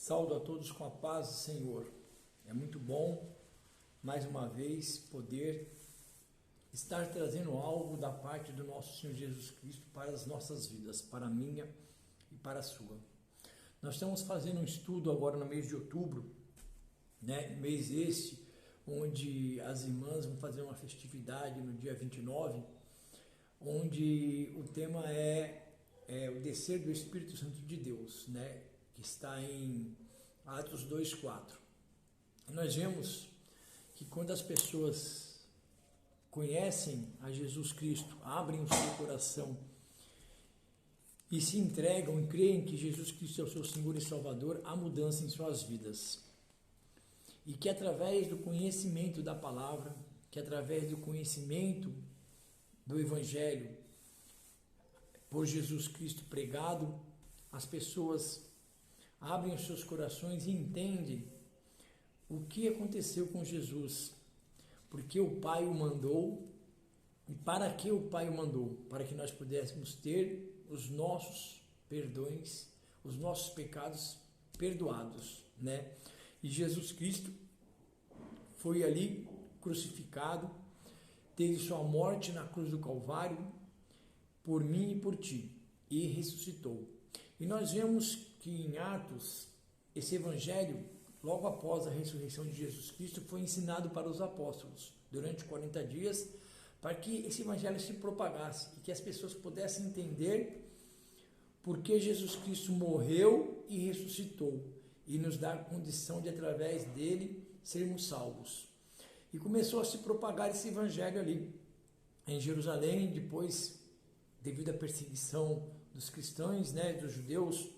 Saúdo a todos com a paz do Senhor. É muito bom, mais uma vez, poder estar trazendo algo da parte do nosso Senhor Jesus Cristo para as nossas vidas, para a minha e para a sua. Nós estamos fazendo um estudo agora no mês de outubro, mês este, onde as irmãs vão fazer uma festividade no dia 29, onde o tema é o descer do Espírito Santo de Deus, que está em Atos 2:4. Nós vemos que quando as pessoas conhecem a Jesus Cristo, abrem o seu coração e se entregam e creem que Jesus Cristo é o seu Senhor e Salvador, há mudança em suas vidas. E que através do conhecimento da palavra, que através do conhecimento do Evangelho por Jesus Cristo pregado, as pessoas abrem os seus corações e entendem o que aconteceu com Jesus, porque o Pai o mandou e para que o Pai o mandou, para que nós pudéssemos ter os nossos perdões, os nossos pecados perdoados, E Jesus Cristo foi ali crucificado, teve sua morte na cruz do Calvário por mim e por ti, e ressuscitou. E nós vemos que em Atos, esse evangelho, logo após a ressurreição de Jesus Cristo, foi ensinado para os apóstolos durante 40 dias, para que esse evangelho se propagasse e que as pessoas pudessem entender por que Jesus Cristo morreu e ressuscitou e nos dá a condição de, através dele, sermos salvos. E começou a se propagar esse evangelho ali em Jerusalém. Depois, devido à perseguição dos cristãos, dos judeus,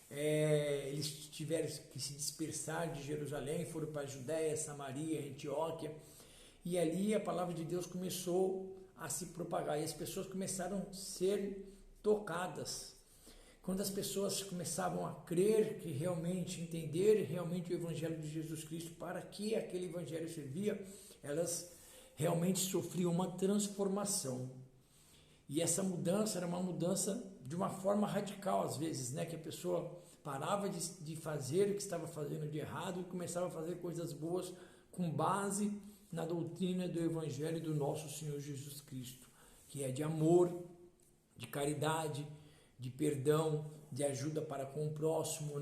eles tiveram que se dispersar de Jerusalém, foram para a Judéia, Samaria, Antioquia, e ali a palavra de Deus começou a se propagar e as pessoas começaram a ser tocadas. Quando as pessoas começavam a crer, que realmente entender realmente o evangelho de Jesus Cristo, para que aquele evangelho servia, elas realmente sofriam uma transformação. E essa mudança era uma mudança de uma forma radical, às vezes, que a pessoa parava de fazer o que estava fazendo de errado e começava a fazer coisas boas com base na doutrina do Evangelho do nosso Senhor Jesus Cristo, que é de amor, de caridade, de perdão, de ajuda para com o próximo,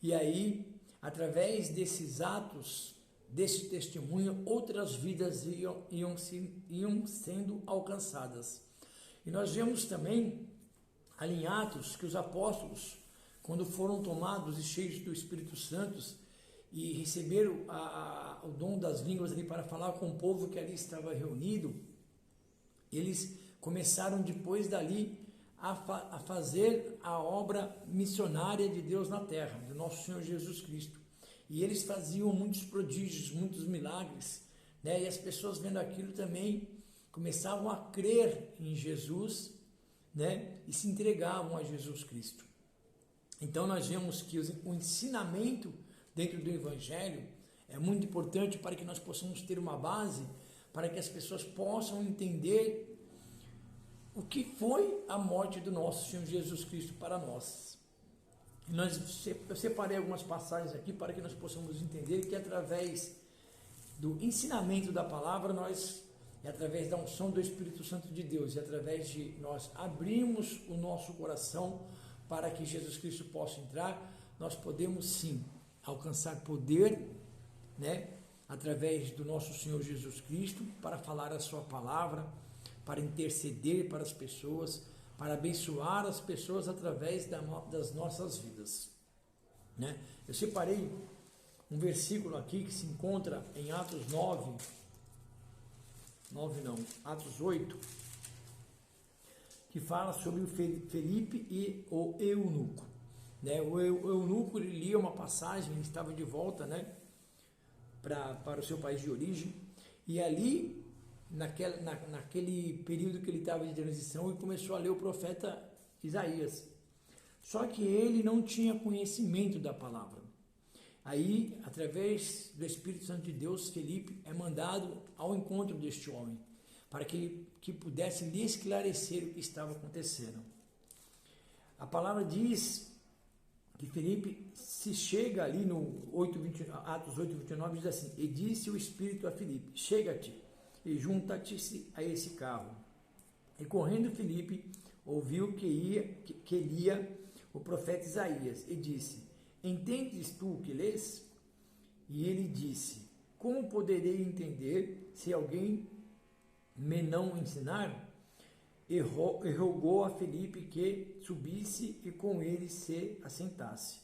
E aí, através desses atos, desse testemunho, outras vidas iam sendo alcançadas. E nós vemos também, ali em Atos, que os apóstolos, quando foram tomados e cheios do Espírito Santo e receberam o dom das línguas ali para falar com o povo que ali estava reunido, eles começaram depois dali a fazer a obra missionária de Deus na terra, do nosso Senhor Jesus Cristo. E eles faziam muitos prodígios, muitos milagres, E as pessoas vendo aquilo também começavam a crer em Jesus, e se entregavam a Jesus Cristo. Então nós vemos que o ensinamento dentro do Evangelho é muito importante para que nós possamos ter uma base, para que as pessoas possam entender o que foi a morte do nosso Senhor Jesus Cristo para nós. Eu separei algumas passagens aqui para que nós possamos entender que através do ensinamento da palavra, através da unção do Espírito Santo de Deus e através de nós abrirmos o nosso coração para que Jesus Cristo possa entrar, nós podemos sim alcançar poder, através do nosso Senhor Jesus Cristo, para falar a sua palavra, para interceder para as pessoas, para abençoar as pessoas através das nossas vidas, Eu separei um versículo aqui que se encontra em Atos 8, que fala sobre o Felipe e o eunuco. O eunuco, ele lia uma passagem, ele estava de volta, para o seu país de origem, e ali, naquele período que ele estava de transição, ele começou a ler o profeta Isaías. Só que ele não tinha conhecimento da palavra. Aí, através do Espírito Santo de Deus, Felipe é mandado ao encontro deste homem, para que pudesse lhe esclarecer o que estava acontecendo. A palavra diz que Filipe se chega ali no Atos 8:29, diz assim: e disse o Espírito a Filipe, chega-te e junta-te a esse carro. E correndo Filipe ouviu que lia o profeta Isaías e disse: entendes tu o que lês? E ele disse: como poderei entender se alguém me não ensinar? E rogou a Filipe que subisse e com ele se assentasse.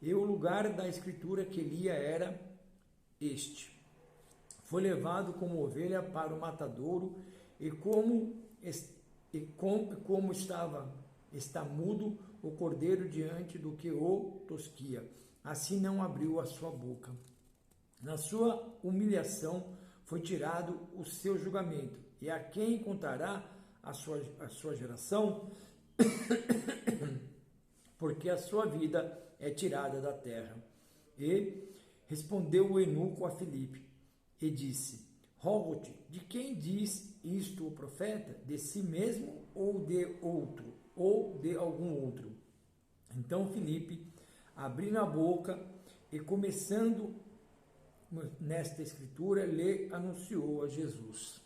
E o lugar da escritura que lia era este: foi levado como ovelha para o matadouro, e como está mudo o cordeiro diante do que o tosquia, assim não abriu a sua boca. Na sua humilhação foi tirado o seu julgamento, e a quem contará a sua geração? Porque a sua vida é tirada da terra. E respondeu o eunuco a Filipe e disse: rogo-te, de quem diz isto o profeta? De si mesmo ou de outro, ou de algum outro? Então Filipe, abrindo a boca e começando nesta escritura, lhe anunciou a Jesus.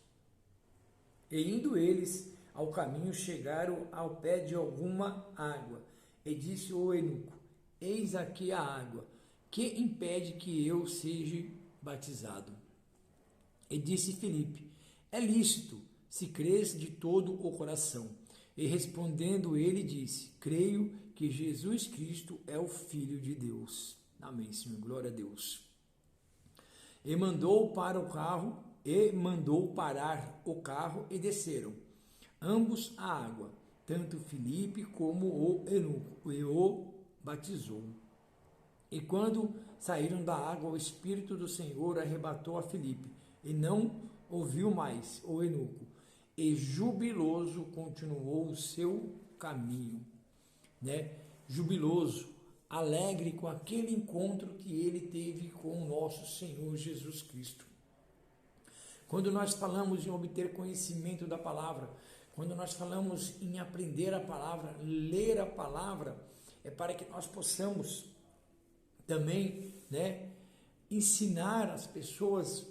E indo eles ao caminho, chegaram ao pé de alguma água, e disse o eunuco: eis aqui a água, que impede que eu seja batizado? E disse Filipe: é lícito, se crês de todo o coração. E respondendo ele disse: creio que Jesus Cristo é o Filho de Deus. Amém, Senhor, glória a Deus. E mandou parar o carro e desceram, ambos à água, tanto Filipe como o eunuco, e o batizou. E quando saíram da água, o Espírito do Senhor arrebatou a Filipe, e não ouviu mais o eunuco, e jubiloso continuou o seu caminho, jubiloso, alegre com aquele encontro que ele teve com o nosso Senhor Jesus Cristo. Quando nós falamos em obter conhecimento da palavra, quando nós falamos em aprender a palavra, ler a palavra, é para que nós possamos também, ensinar as pessoas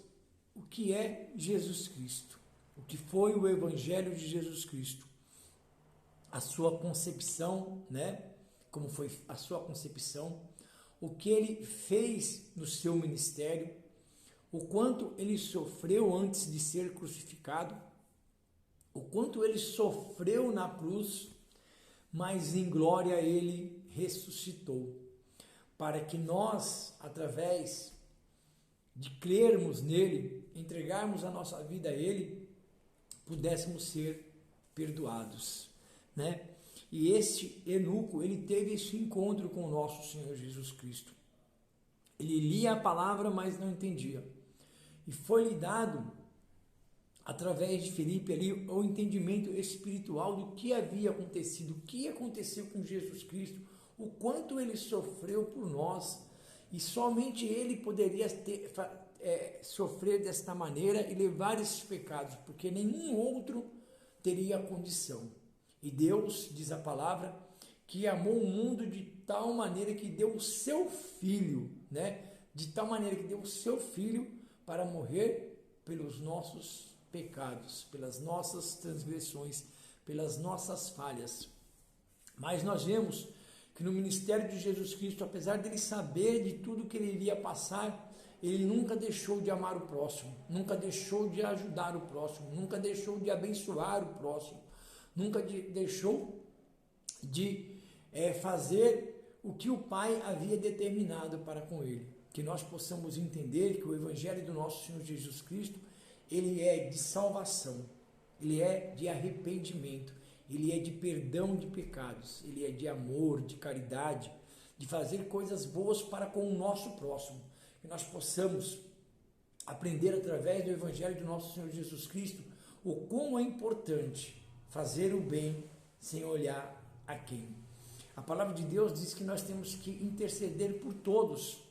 o que é Jesus Cristo, o que foi o Evangelho de Jesus Cristo, a sua concepção, como foi a sua concepção, o que ele fez no seu ministério, o quanto ele sofreu antes de ser crucificado, o quanto ele sofreu na cruz, mas em glória ele ressuscitou, para que nós, através de crermos nele, entregarmos a nossa vida a ele, pudéssemos ser perdoados, E este eunuco, ele teve esse encontro com o nosso Senhor Jesus Cristo. Ele lia a palavra, mas não entendia. E foi-lhe dado, através de Filipe, ali, o entendimento espiritual do que havia acontecido, o que aconteceu com Jesus Cristo, o quanto ele sofreu por nós, e somente ele poderia sofrer desta maneira e levar esses pecados, porque nenhum outro teria condição. E Deus, diz a palavra, que amou o mundo de tal maneira que deu o seu Filho, de tal maneira que deu o seu Filho para morrer pelos nossos pecados, pelas nossas transgressões, pelas nossas falhas. Mas nós vemos que no ministério de Jesus Cristo, apesar dele saber de tudo que ele iria passar, ele nunca deixou de amar o próximo, nunca deixou de ajudar o próximo, nunca deixou de abençoar o próximo, nunca deixou de fazer o que o Pai havia determinado para com ele. Que nós possamos entender que o Evangelho do nosso Senhor Jesus Cristo, ele é de salvação, ele é de arrependimento, ele é de perdão de pecados, ele é de amor, de caridade, de fazer coisas boas para com o nosso próximo. Que nós possamos aprender através do Evangelho do nosso Senhor Jesus Cristo o quão é importante fazer o bem sem olhar a quem. A palavra de Deus diz que nós temos que interceder por todos,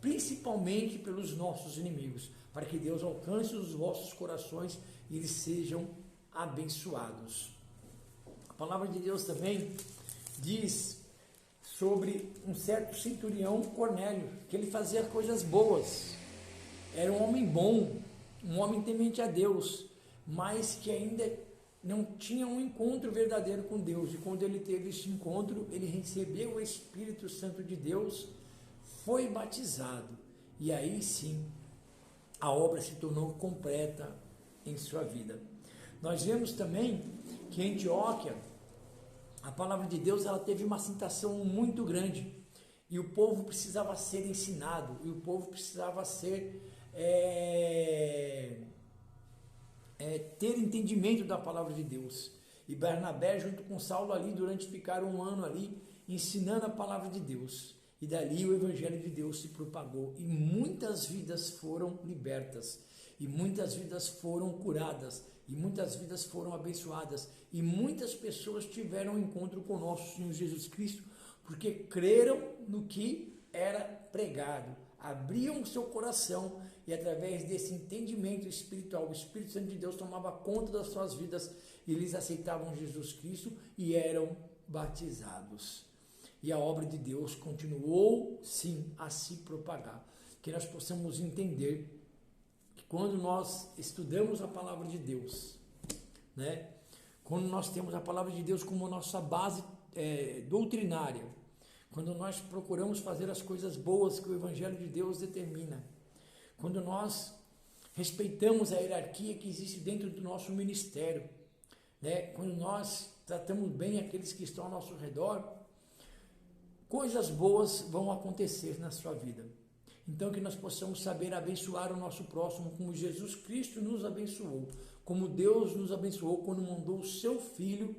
principalmente pelos nossos inimigos, para que Deus alcance os vossos corações e eles sejam abençoados. A palavra de Deus também diz sobre um certo centurião Cornélio, que ele fazia coisas boas. Era um homem bom, um homem temente a Deus, mas que ainda não tinha um encontro verdadeiro com Deus. E quando ele teve esse encontro, ele recebeu o Espírito Santo de Deus, foi batizado. E aí sim, a obra se tornou completa em sua vida. Nós vemos também que em Antioquia, a palavra de Deus ela teve uma aceitação muito grande. E o povo precisava ser ensinado, e o povo precisava ser ter entendimento da palavra de Deus. E Barnabé junto com Saulo ali, ficaram um ano ali, ensinando a palavra de Deus. E dali o evangelho de Deus se propagou, e muitas vidas foram libertas, e muitas vidas foram curadas, e muitas vidas foram abençoadas, e muitas pessoas tiveram um encontro com o nosso Senhor Jesus Cristo, porque creram no que era pregado, abriam o seu coração, e através desse entendimento espiritual, o Espírito Santo de Deus tomava conta das suas vidas, e eles aceitavam Jesus Cristo e eram batizados. E a obra de Deus continuou, sim, a se propagar. Que nós possamos entender que quando nós estudamos a palavra de Deus, né? Quando nós temos a palavra de Deus como nossa base doutrinária, quando nós procuramos fazer as coisas boas que o Evangelho de Deus determina, quando nós respeitamos a hierarquia que existe dentro do nosso ministério, né? Quando nós tratamos bem aqueles que estão ao nosso redor, coisas boas vão acontecer na sua vida. Então que nós possamos saber abençoar o nosso próximo como Jesus Cristo nos abençoou, como Deus nos abençoou quando mandou o seu Filho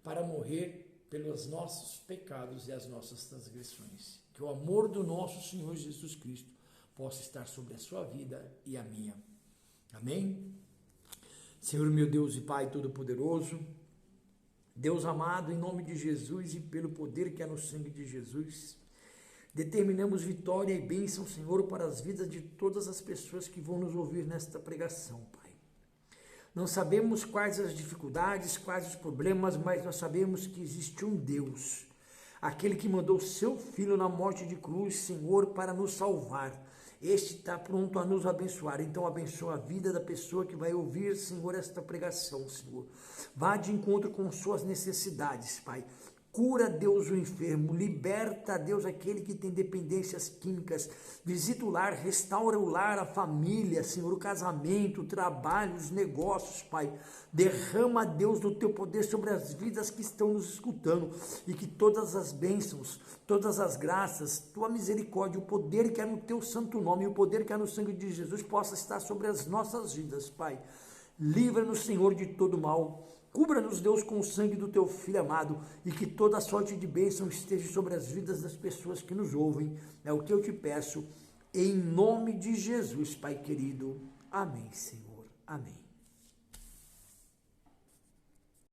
para morrer pelos nossos pecados e as nossas transgressões. Que o amor do nosso Senhor Jesus Cristo possa estar sobre a sua vida e a minha. Amém? Senhor meu Deus e Pai Todo-Poderoso, Deus amado, em nome de Jesus e pelo poder que há no sangue de Jesus, determinamos vitória e bênção, Senhor, para as vidas de todas as pessoas que vão nos ouvir nesta pregação, Pai. Não sabemos quais as dificuldades, quais os problemas, mas nós sabemos que existe um Deus, aquele que mandou seu Filho na morte de cruz, Senhor, para nos salvar. Este está pronto a nos abençoar. Então abençoa a vida da pessoa que vai ouvir, Senhor, esta pregação, Senhor. Vá de encontro com suas necessidades, Pai. Cura, Deus, o enfermo, liberta, Deus, aquele que tem dependências químicas, visita o lar, restaura o lar, a família, Senhor, o casamento, o trabalho, os negócios, Pai. Derrama, Deus, do teu poder sobre as vidas que estão nos escutando, e que todas as bênçãos, todas as graças, tua misericórdia, o poder que há no teu santo nome, e o poder que há no sangue de Jesus possa estar sobre as nossas vidas, Pai. Livra-nos, Senhor, de todo mal. Cubra-nos, Deus, com o sangue do teu Filho amado, e que toda sorte de bênção esteja sobre as vidas das pessoas que nos ouvem. É o que eu te peço, em nome de Jesus, Pai querido. Amém, Senhor. Amém.